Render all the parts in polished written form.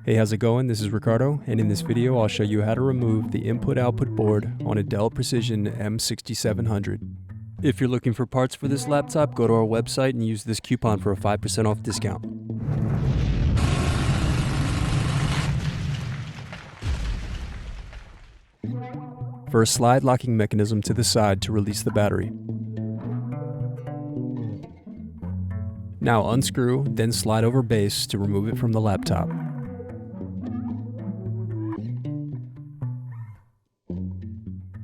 Hey, how's it going? This is Ricardo, and in this video I'll show you how to remove the input-output board on a Dell Precision M6700. If you're looking for parts for this laptop, go to our website and use this coupon for a 5% off discount. First, slide locking mechanism to the side to release the battery. Now unscrew, then slide over base to remove it from the laptop.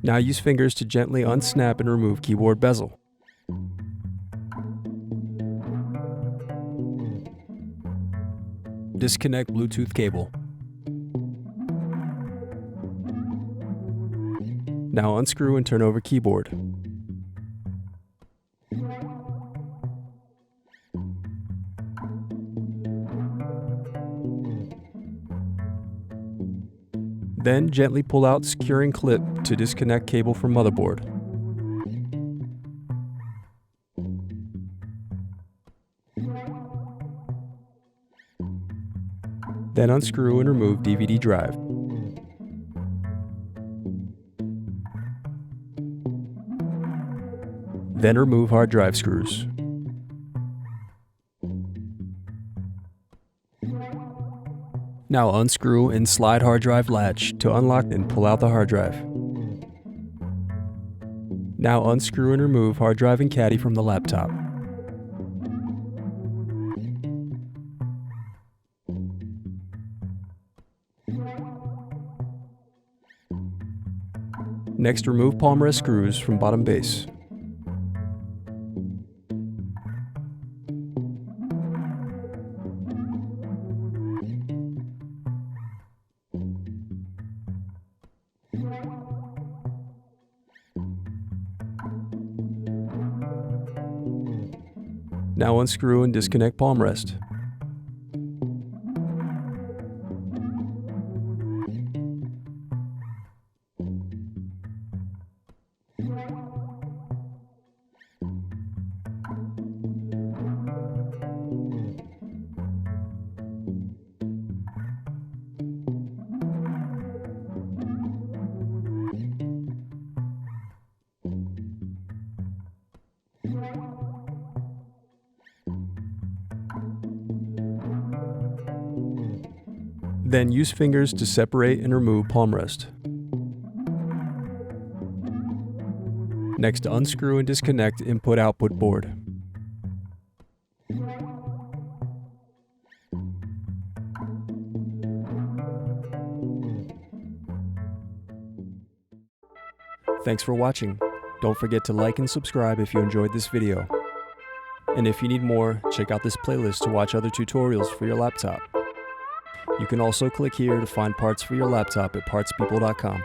Now use fingers to gently unsnap and remove keyboard bezel. Disconnect Bluetooth cable. Now unscrew and turn over keyboard. Then gently pull out securing clip to disconnect cable from motherboard. Then unscrew and remove DVD drive. Then remove hard drive screws. Now unscrew and slide hard drive latch to unlock and pull out the hard drive. Now unscrew and remove hard drive and caddy from the laptop. Next, remove palmrest screws from bottom base. Now unscrew and disconnect palmrest. Then use fingers to separate and remove palmrest. Next, unscrew and disconnect input-output board. Thanks for watching. Don't forget to like and subscribe if you enjoyed this video. And if you need more, check out this playlist to watch other tutorials for your laptop. You can also click here to find parts for your laptop at partspeople.com.